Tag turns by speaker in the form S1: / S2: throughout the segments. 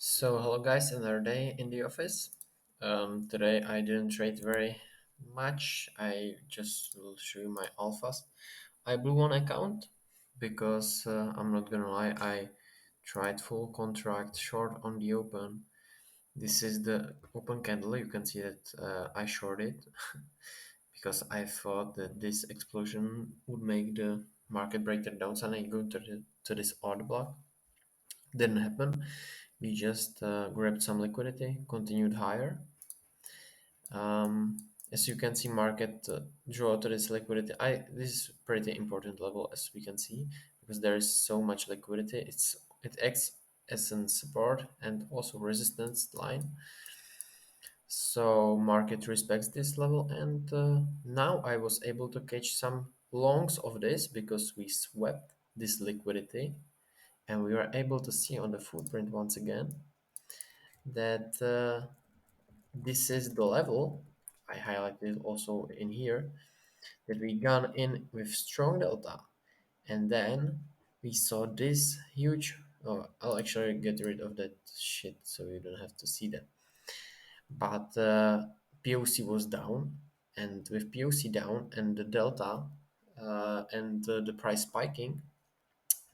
S1: Hello guys, another day in the office. Today I didn't trade very much. I just will show you my alphas. I blew one account because I'm not gonna lie, I tried full contract short on the open. This is the open candle. You can see that I shorted because I thought that this explosion would make the market break the downside and go to this order block. Didn't happen. We just grabbed some liquidity, continued higher. As you can see, market draw to this liquidity. This is pretty important level as we can see because there is so much liquidity. It acts as a support and also resistance line. So market respects this level, and now I was able to catch some longs of this because we swept this liquidity, and we were able to see on the footprint once again that this is the level I highlighted also in here that we gone in with strong delta, and then we saw this huge. Oh, I'll actually get rid of that shit so you don't have to see that. But POC was down, and with POC down and the delta and the price spiking,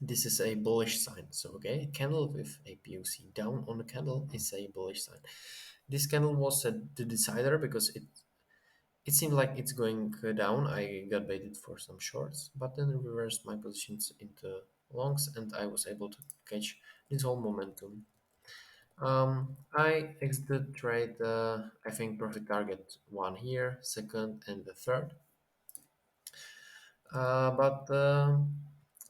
S1: this is a bullish sign. So okay, candle with a POC down on the candle is a bullish sign. This candle was the decider because it seemed like it's going down. I got baited for some shorts, but then reversed my positions into longs, and I was able to catch this whole momentum. I exited trade. I think profit target one here, second, and the third. But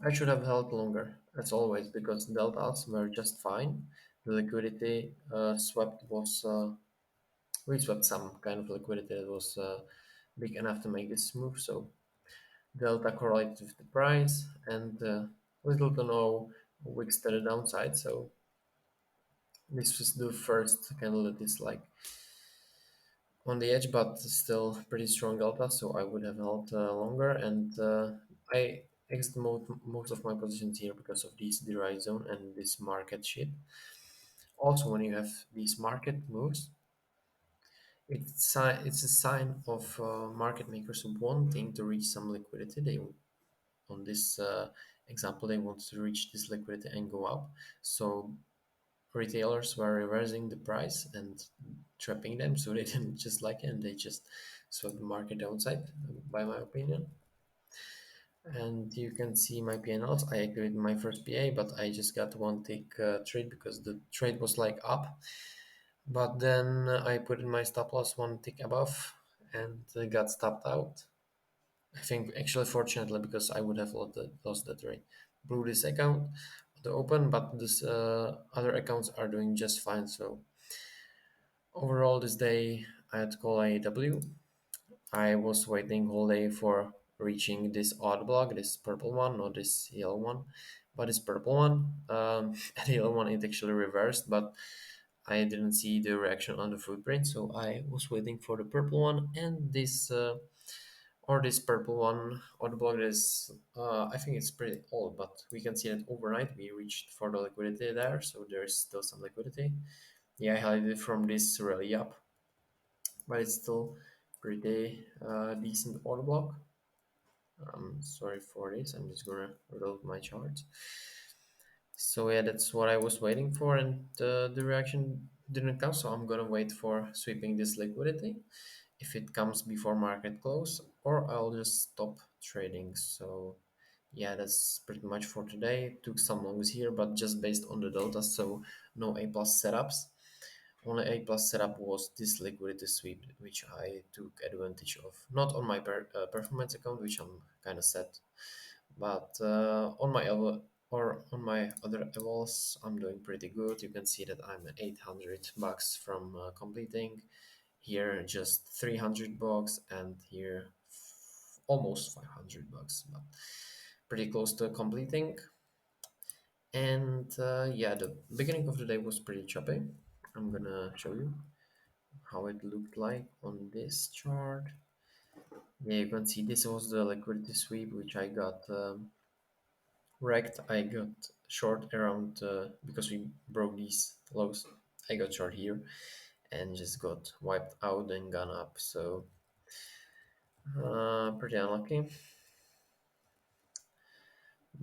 S1: I should have held longer, as always, because deltas were just fine. The liquidity swept was we swept some kind of liquidity that was big enough to make this move. So delta correlated with the price and little to no wicks to the downside. So this was the first candle that is like on the edge, but still pretty strong delta. So I would have held longer, and I exited most of my positions here because of this derived zone and this market shit. Also, when you have these market moves, it's a sign of market makers wanting to reach some liquidity. They on this example, they want to reach this liquidity and go up. So retailers were reversing the price and trapping them, so they didn't just like it and they just swept the market downside, by my opinion. And you can see my P&Ls. I activated my first PA, but I just got one tick trade because the trade was like up. But then I put in my stop loss one tick above and got stopped out. I think actually fortunately because I would have lost that trade. Blew this account, the open, but this other accounts are doing just fine. So overall, this day I had to call AW. I was waiting whole day for reaching this odd block, this purple one, not this yellow one, but this purple one. The yellow one it actually reversed, but I didn't see the reaction on the footprint, so I was waiting for the purple one and this or this purple one or the block is I think it's pretty old, but we can see that overnight we reached for the liquidity there, so there is still some liquidity. Yeah, I highlighted from this rally up, but it's still pretty decent order block. Sorry for this. I'm just gonna reload my charts. So yeah, that's what I was waiting for, and the reaction didn't come. So I'm gonna wait for sweeping this liquidity. If it comes before market close, or I'll just stop trading. So yeah, that's pretty much for today. Took some longs here, but just based on the delta, so no A plus setups. Only A plus setup was this liquidity sweep, which I took advantage of. Not on my performance account, which I'm kind of set, but on my or on my other evals, I'm doing pretty good. You can see that I'm at 800 bucks from completing. Here, just 300 bucks, and here, almost 500 bucks, but pretty close to completing. And yeah, the beginning of the day was pretty choppy. I'm gonna show you how it looked like on this chart. Yeah, you can see this was the liquidity sweep which I got wrecked. I got short around because we broke these lows. I got short here and just got wiped out and gone up. So pretty unlucky.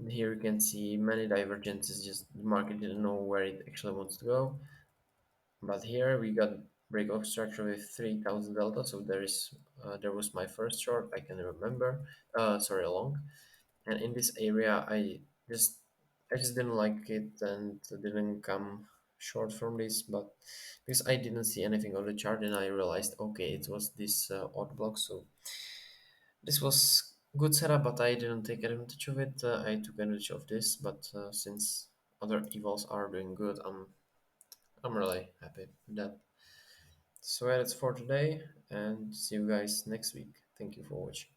S1: Here you can see many divergences. Just the market didn't know where it actually wants to go. But here we got break of structure with 3000 delta. So there was my first short I can remember. Sorry, long. And in this area just I just didn't like it and didn't come short from this, but because I didn't see anything on the chart and I realized okay it was this odd block, so this was good setup, but I didn't take advantage of it. I took advantage of this, but since other evils are doing good, I'm really happy with that. So yeah, that's for today, and see you guys next week. Thank you for watching.